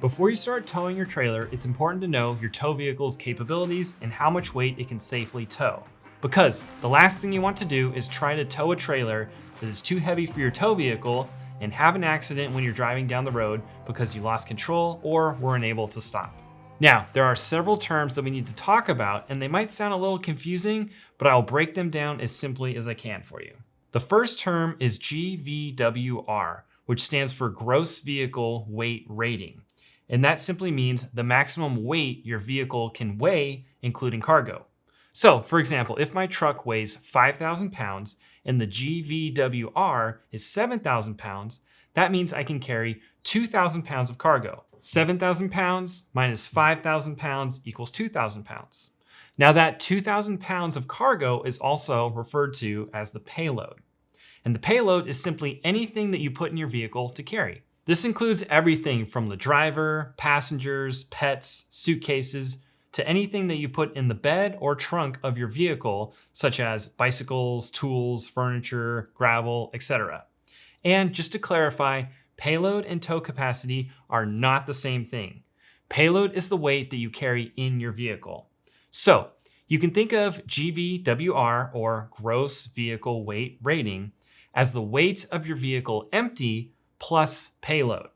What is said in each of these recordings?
Before you start towing your trailer, it's important to know your tow vehicle's capabilities and how much weight it can safely tow. Because the last thing you want to do is try to tow a trailer that is too heavy for your tow vehicle and have an accident when you're driving down the road because you lost control or were unable to stop. Now, there are several terms that we need to talk about, and they might sound a little confusing, but I'll break them down as simply as I can for you. The first term is GVWR, which stands for Gross Vehicle Weight Rating. And that simply means the maximum weight your vehicle can weigh, including cargo. So, for example, if my truck weighs 5,000 pounds and the GVWR is 7,000 pounds, that means I can carry 2,000 pounds of cargo. 7,000 pounds minus 5,000 pounds equals 2,000 pounds. Now that 2,000 pounds of cargo is also referred to as the payload. And the payload is simply anything that you put in your vehicle to carry. This includes everything from the driver, passengers, pets, suitcases, to anything that you put in the bed or trunk of your vehicle, such as bicycles, tools, furniture, gravel, etc. And just to clarify, payload and tow capacity are not the same thing. Payload is the weight that you carry in your vehicle. So you can think of GVWR, or Gross Vehicle Weight Rating, as the weight of your vehicle empty plus payload.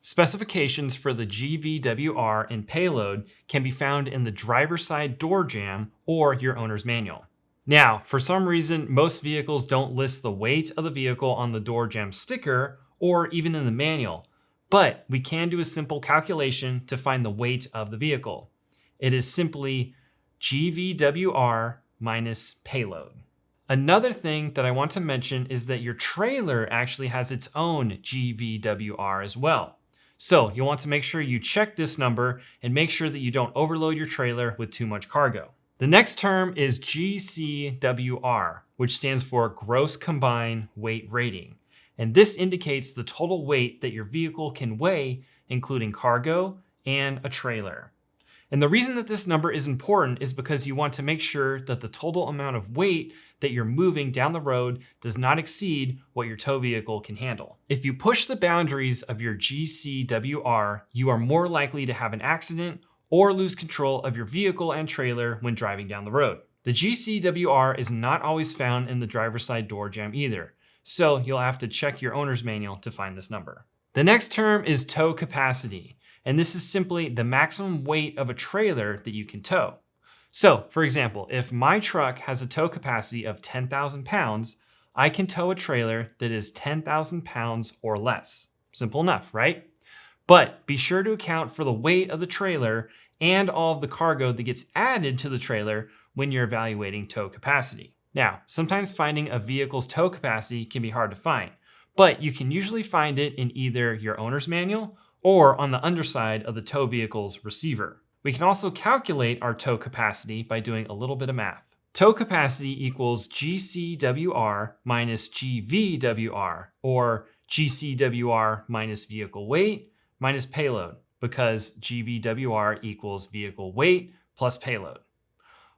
Specifications for the GVWR and payload can be found in the driver's side door jamb or your owner's manual. Now, for some reason, most vehicles don't list the weight of the vehicle on the door jamb sticker or even in the manual, but we can do a simple calculation to find the weight of the vehicle. It is simply GVWR minus payload. Another thing that I want to mention is that your trailer actually has its own GVWR as well. So you'll want to make sure you check this number and make sure that you don't overload your trailer with too much cargo. The next term is GCWR, which stands for Gross Combined Weight Rating. And this indicates the total weight that your vehicle can weigh, including cargo and a trailer. And the reason that this number is important is because you want to make sure that the total amount of weight that you're moving down the road does not exceed what your tow vehicle can handle. If you push the boundaries of your GCWR, you are more likely to have an accident or lose control of your vehicle and trailer when driving down the road. The GCWR is not always found in the driver's side door jamb either, so you'll have to check your owner's manual to find this number. The next term is tow capacity. And this is simply the maximum weight of a trailer that you can tow. So, for example, if my truck has a tow capacity of 10,000 pounds, I can tow a trailer that is 10,000 pounds or less. Simple enough, right? But be sure to account for the weight of the trailer and all of the cargo that gets added to the trailer when you're evaluating tow capacity. Now, sometimes finding a vehicle's tow capacity can be hard to find, but you can usually find it in either your owner's manual or on the underside of the tow vehicle's receiver. We can also calculate our tow capacity by doing a little bit of math. Tow capacity equals GCWR minus GVWR, or GCWR minus vehicle weight minus payload, because GVWR equals vehicle weight plus payload.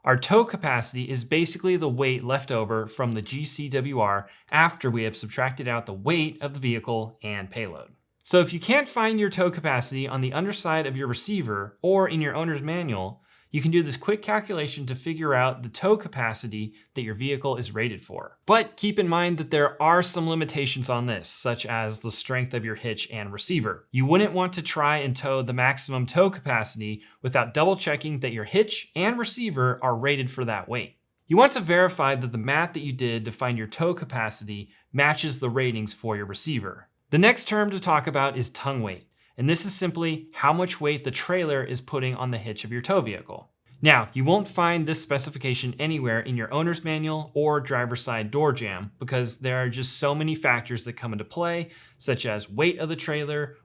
Our tow capacity is basically the weight left over from the GCWR after we have subtracted out the weight of the vehicle and payload. So if you can't find your tow capacity on the underside of your receiver or in your owner's manual, you can do this quick calculation to figure out the tow capacity that your vehicle is rated for. But keep in mind that there are some limitations on this, such as the strength of your hitch and receiver. You wouldn't want to try and tow the maximum tow capacity without double checking that your hitch and receiver are rated for that weight. You want to verify that the math that you did to find your tow capacity matches the ratings for your receiver. The next term to talk about is tongue weight, and this is simply how much weight the trailer is putting on the hitch of your tow vehicle. Now, you won't find this specification anywhere in your owner's manual or driver's side door jamb because there are just so many factors that come into play, such as weight of the trailer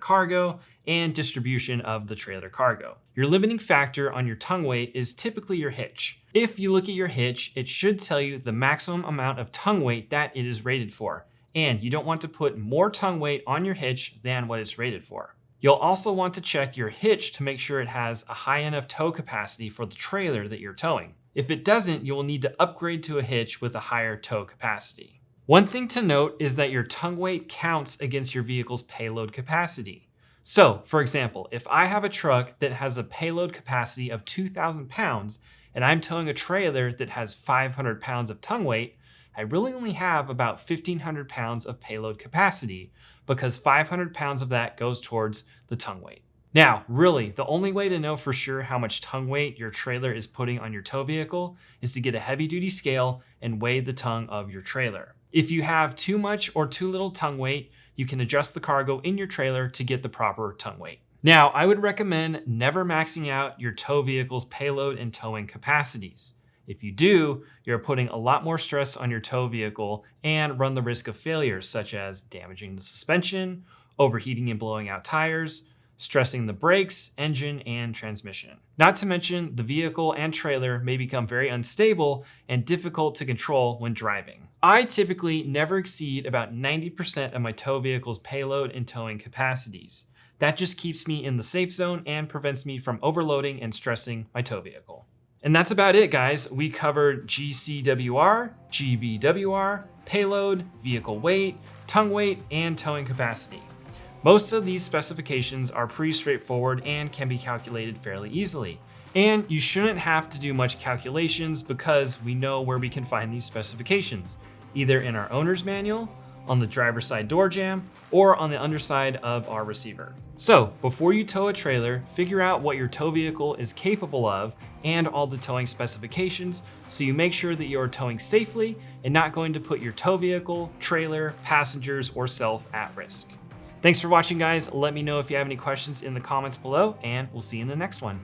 cargo, and distribution of the trailer cargo. Your limiting factor on your tongue weight is typically your hitch. If you look at your hitch, it should tell you the maximum amount of tongue weight that it is rated for. And you don't want to put more tongue weight on your hitch than what it's rated for. You'll also want to check your hitch to make sure it has a high enough tow capacity for the trailer that you're towing. If it doesn't, you'll need to upgrade to a hitch with a higher tow capacity. One thing to note is that your tongue weight counts against your vehicle's payload capacity. So, for example, if I have a truck that has a payload capacity of 2,000 pounds and I'm towing a trailer that has 500 pounds of tongue weight, I really only have about 1,500 pounds of payload capacity because 500 pounds of that goes towards the tongue weight. Now, really, the only way to know for sure how much tongue weight your trailer is putting on your tow vehicle is to get a heavy-duty scale and weigh the tongue of your trailer. If you have too much or too little tongue weight, you can adjust the cargo in your trailer to get the proper tongue weight. Now, I would recommend never maxing out your tow vehicle's payload and towing capacities. If you do, you're putting a lot more stress on your tow vehicle and run the risk of failures such as damaging the suspension, overheating and blowing out tires, stressing the brakes, engine, and transmission. Not to mention, the vehicle and trailer may become very unstable and difficult to control when driving. I typically never exceed about 90% of my tow vehicle's payload and towing capacities. That just keeps me in the safe zone and prevents me from overloading and stressing my tow vehicle. And that's about it, guys. We covered GCWR, GVWR, payload, vehicle weight, tongue weight, and towing capacity. Most of these specifications are pretty straightforward and can be calculated fairly easily. And you shouldn't have to do much calculations because we know where we can find these specifications, either in our owner's manual, on the driver's side door jamb, or on the underside of our receiver. So before you tow a trailer, figure out what your tow vehicle is capable of and all the towing specifications so you make sure that you are towing safely and not going to put your tow vehicle, trailer, passengers, or self at risk. Thanks for watching, guys. Let me know if you have any questions in the comments below, and we'll see you in the next one.